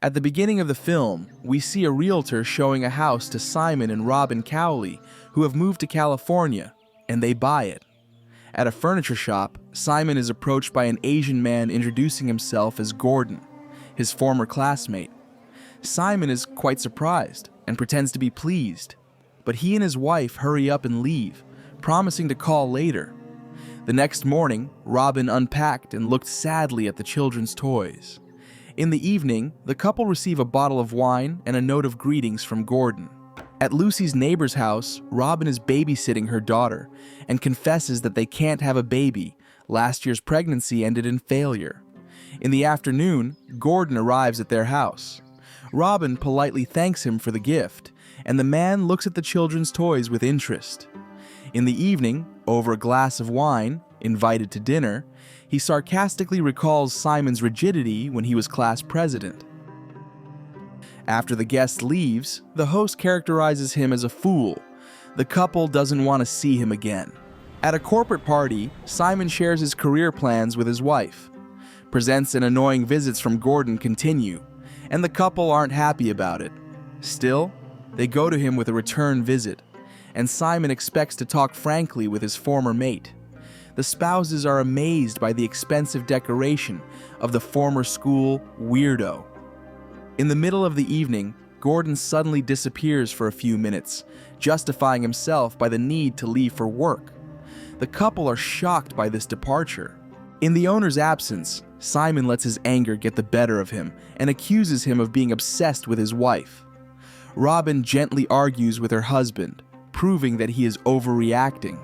At the beginning of the film, we see a realtor showing a house to Simon and Robyn Cowley, who have moved to California, and they buy it. At a furniture shop, Simon is approached by an Asian man introducing himself as Gordon, his former classmate. Simon is quite surprised and pretends to be pleased, but he and his wife hurry up and leave, promising to call later. The next morning, Robyn unpacked and looked sadly at the children's toys. In the evening, the couple receive a bottle of wine and a note of greetings from Gordon. At Lucy's neighbor's house, Robyn is babysitting her daughter and confesses that they can't have a baby. Last year's pregnancy ended in failure. In the afternoon, Gordon arrives at their house. Robyn politely thanks him for the gift, and the man looks at the children's toys with interest. In the evening, over a glass of wine, invited to dinner, he sarcastically recalls Simon's rigidity when he was class president. After the guest leaves, the host characterizes him as a fool. The couple doesn't want to see him again. At a corporate party, Simon shares his career plans with his wife. Presents and annoying visits from Gordon continue, and the couple aren't happy about it. Still, they go to him with a return visit, and Simon expects to talk frankly with his former mate. The spouses are amazed by the expensive decoration of the former school weirdo. In the middle of the evening, Gordon suddenly disappears for a few minutes, justifying himself by the need to leave for work. The couple are shocked by this departure. In the owner's absence, Simon lets his anger get the better of him and accuses him of being obsessed with his wife. Robyn gently argues with her husband, proving that he is overreacting.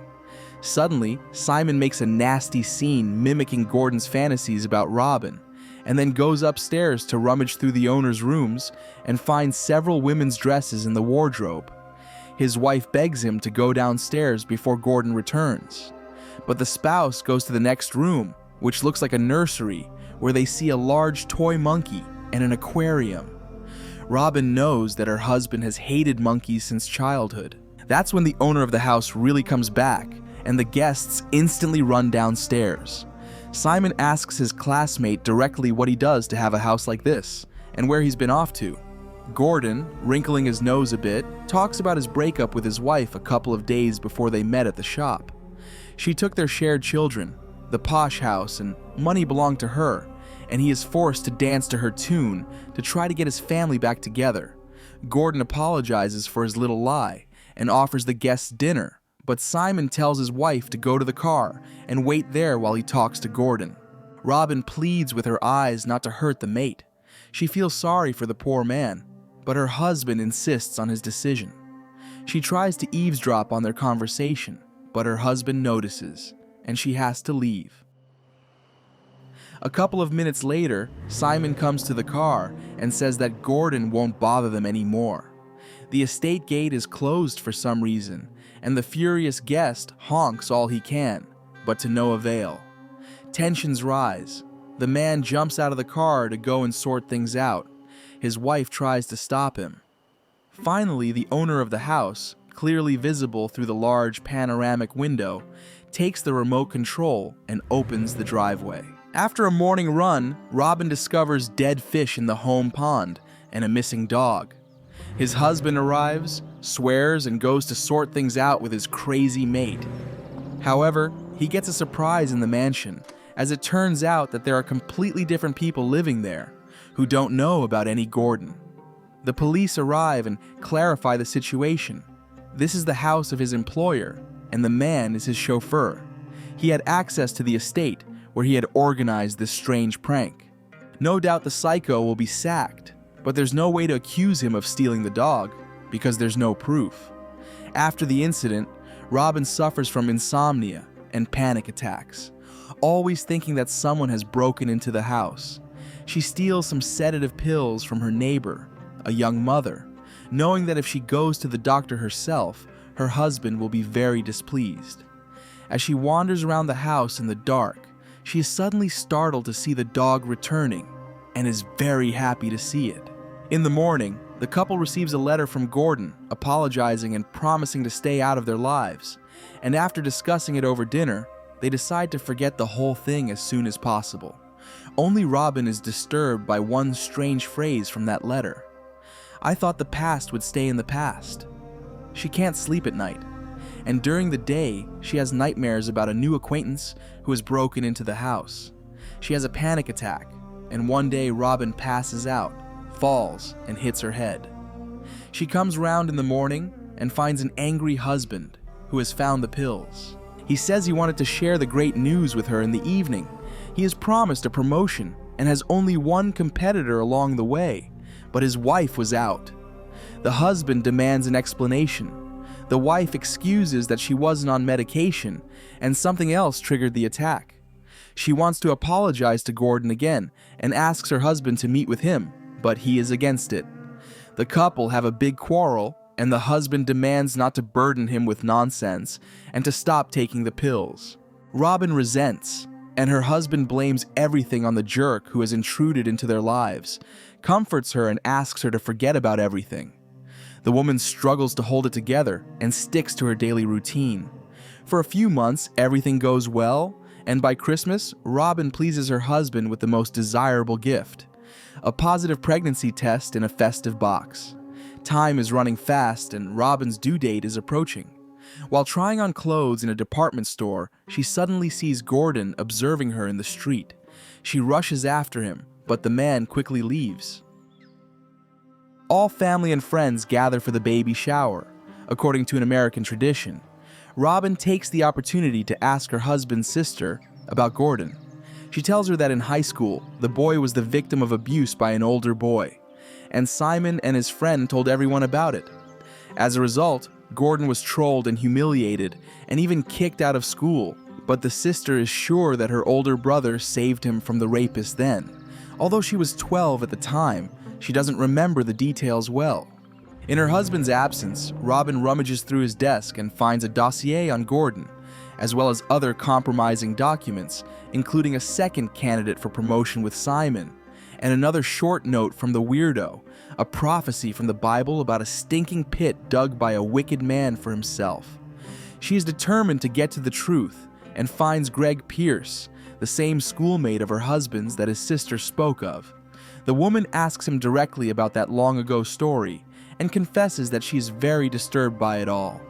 Suddenly, Simon makes a nasty scene mimicking Gordon's fantasies about Robyn, and then goes upstairs to rummage through the owner's rooms and finds several women's dresses in the wardrobe. His wife begs him to go downstairs before Gordon returns, but the spouse goes to the next room, which looks like a nursery, where they see a large toy monkey and an aquarium. Robyn knows that her husband has hated monkeys since childhood. That's when the owner of the house really comes back, and the guests instantly run downstairs. Simon asks his classmate directly what he does to have a house like this, and where he's been off to. Gordon, wrinkling his nose a bit, talks about his breakup with his wife a couple of days before they met at the shop. She took their shared children, the posh house, and money belonged to her, and he is forced to dance to her tune to try to get his family back together. Gordon apologizes for his little lie and offers the guests dinner, but Simon tells his wife to go to the car and wait there while he talks to Gordon. Robyn pleads with her eyes not to hurt the mate. She feels sorry for the poor man, but her husband insists on his decision. She tries to eavesdrop on their conversation, but her husband notices, and she has to leave. A couple of minutes later, Simon comes to the car and says that Gordon won't bother them anymore. The estate gate is closed for some reason, and the furious guest honks all he can, but to no avail. Tensions rise. The man jumps out of the car to go and sort things out. His wife tries to stop him. Finally, the owner of the house, clearly visible through the large panoramic window, takes the remote control and opens the driveway. After a morning run, Robyn discovers dead fish in the home pond and a missing dog. His husband arrives, swears, and goes to sort things out with his crazy mate. However, he gets a surprise in the mansion, as it turns out that there are completely different people living there who don't know about any Gordon. The police arrive and clarify the situation. This is the house of his employer, and the man is his chauffeur. He had access to the estate where he had organized this strange prank. No doubt the psycho will be sacked, but there's no way to accuse him of stealing the dog because there's no proof. After the incident, Robyn suffers from insomnia and panic attacks, always thinking that someone has broken into the house. She steals some sedative pills from her neighbor, a young mother, knowing that if she goes to the doctor herself, her husband will be very displeased. As she wanders around the house in the dark, she is suddenly startled to see the dog returning and is very happy to see it. In the morning, the couple receives a letter from Gordon apologizing and promising to stay out of their lives, and after discussing it over dinner, they decide to forget the whole thing as soon as possible, Only Robyn is disturbed by one strange phrase from that letter. "I thought the past would stay in the past." She can't sleep at night, and during the day, she has nightmares about a new acquaintance who has broken into the house. She has a panic attack, and one day Robyn passes out, falls, and hits her head. She comes round in the morning and finds an angry husband who has found the pills. He says he wanted to share the great news with her in the evening. He is promised a promotion and has only one competitor along the way, but his wife was out. The husband demands an explanation. The wife excuses that she wasn't on medication and something else triggered the attack. She wants to apologize to Gordon again and asks her husband to meet with him, but he is against it. The couple have a big quarrel, and the husband demands not to burden him with nonsense and to stop taking the pills. Robyn resents, and her husband blames everything on the jerk who has intruded into their lives, comforts her and asks her to forget about everything. The woman struggles to hold it together and sticks to her daily routine. For a few months, everything goes well, and by Christmas, Robyn pleases her husband with the most desirable gift: a positive pregnancy test in a festive box. Time is running fast, and Robyn's due date is approaching. While trying on clothes in a department store, she suddenly sees Gordon observing her in the street. She rushes after him, but the man quickly leaves. All family and friends gather for the baby shower. According to an American tradition, Robyn takes the opportunity to ask her husband's sister about Gordon. She tells her that in high school, the boy was the victim of abuse by an older boy, and Simon and his friend told everyone about it. As a result, Gordon was trolled and humiliated and even kicked out of school, but the sister is sure that her older brother saved him from the rapist then. Although she was 12 at the time, she doesn't remember the details well. In her husband's absence, Robyn rummages through his desk and finds a dossier on Gordon, as well as other compromising documents, including a second candidate for promotion with Simon, and another short note from the weirdo, a prophecy from the Bible about a stinking pit dug by a wicked man for himself. She is determined to get to the truth and finds Greg Pierce, the same schoolmate of her husband's that his sister spoke of. The woman asks him directly about that long-ago story and confesses that she is very disturbed by it all.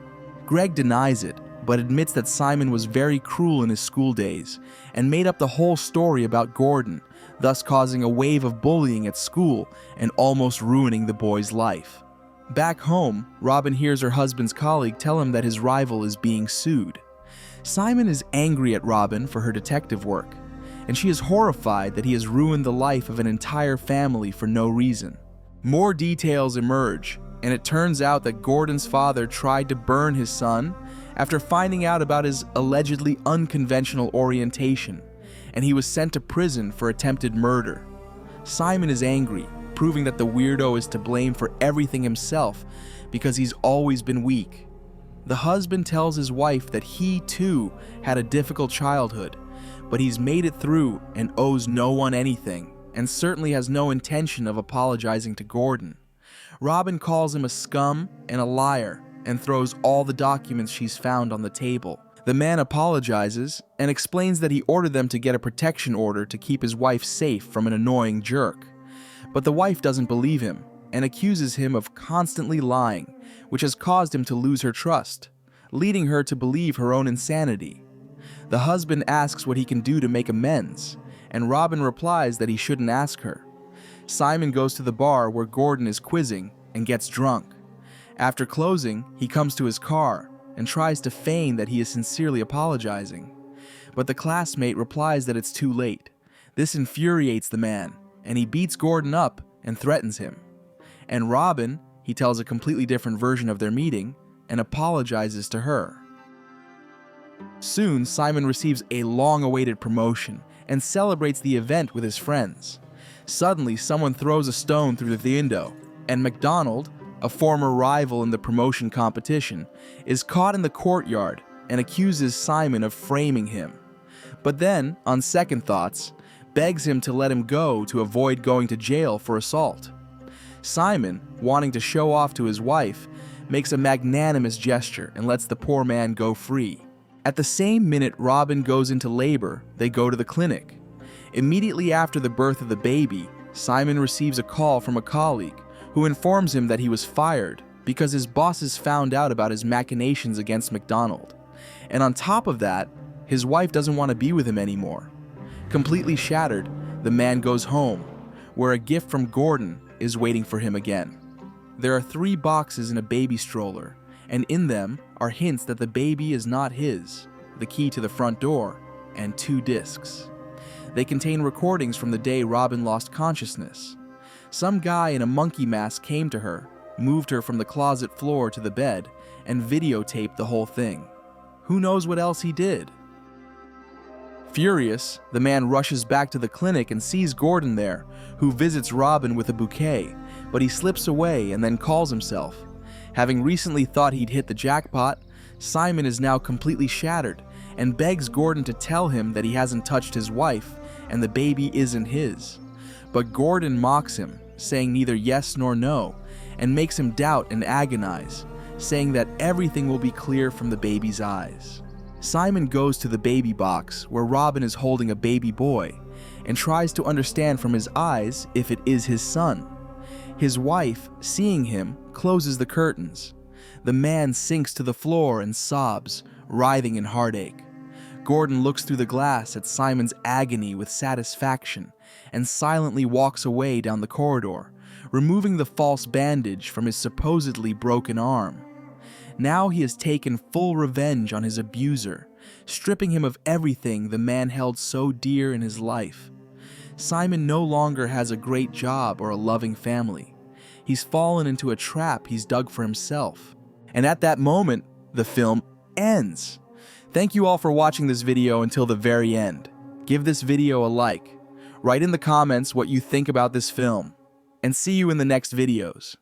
Greg denies it, but admits that Simon was very cruel in his school days and made up the whole story about Gordon, thus causing a wave of bullying at school and almost ruining the boy's life. Back home, Robyn hears her husband's colleague tell him that his rival is being sued. Simon is angry at Robyn for her detective work, and she is horrified that he has ruined the life of an entire family for no reason. More details emerge, and it turns out that Gordon's father tried to burn his son after finding out about his allegedly unconventional orientation, and he was sent to prison for attempted murder. Simon is angry, proving that the weirdo is to blame for everything himself because he's always been weak. The husband tells his wife that he too had a difficult childhood, but he's made it through and owes no one anything, and certainly has no intention of apologizing to Gordon. Robyn calls him a scum and a liar and throws all the documents she's found on the table. The man apologizes and explains that he ordered them to get a protection order to keep his wife safe from an annoying jerk. But the wife doesn't believe him and accuses him of constantly lying, which has caused him to lose her trust, leading her to believe her own insanity. The husband asks what he can do to make amends, and Robyn replies that he shouldn't ask her. Simon goes to the bar where Gordon is quizzing and gets drunk. After closing, he comes to his car and tries to feign that he is sincerely apologizing. But the classmate replies that it's too late. This infuriates the man, and he beats Gordon up and threatens him. And Robyn, he tells a completely different version of their meeting and apologizes to her. Soon, Simon receives a long-awaited promotion and celebrates the event with his friends. Suddenly, someone throws a stone through the window, and McDonald, a former rival in the promotion competition, is caught in the courtyard and accuses Simon of framing him. But then, on second thoughts, begs him to let him go to avoid going to jail for assault. Simon, wanting to show off to his wife, makes a magnanimous gesture and lets the poor man go free. At the same minute Robyn goes into labor, they go to the clinic. Immediately after the birth of the baby, Simon receives a call from a colleague who informs him that he was fired because his bosses found out about his machinations against McDonald. And on top of that, his wife doesn't want to be with him anymore. Completely shattered, the man goes home, where a gift from Gordon is waiting for him again. There are 3 boxes in a baby stroller, and in them are hints that the baby is not his, the key to the front door, and 2 discs. They contain recordings from the day Robyn lost consciousness. Some guy in a monkey mask came to her, moved her from the closet floor to the bed, and videotaped the whole thing. Who knows what else he did? Furious, the man rushes back to the clinic and sees Gordon there, who visits Robyn with a bouquet, but he slips away and then calls himself. Having recently thought he'd hit the jackpot, Simon is now completely shattered and begs Gordon to tell him that he hasn't touched his wife and the baby isn't his. But Gordon mocks him, saying neither yes nor no, and makes him doubt and agonize, saying that everything will be clear from the baby's eyes. Simon goes to the baby box where Robyn is holding a baby boy and tries to understand from his eyes if it is his son. His wife, seeing him, closes the curtains. The man sinks to the floor and sobs, writhing in heartache. Gordon looks through the glass at Simon's agony with satisfaction and silently walks away down the corridor, removing the false bandage from his supposedly broken arm. Now he has taken full revenge on his abuser, stripping him of everything the man held so dear in his life. Simon no longer has a great job or a loving family. He's fallen into a trap he's dug for himself. And at that moment, the film ends. Thank you all for watching this video until the very end. Give this video a like. Write in the comments what you think about this film. And see you in the next videos.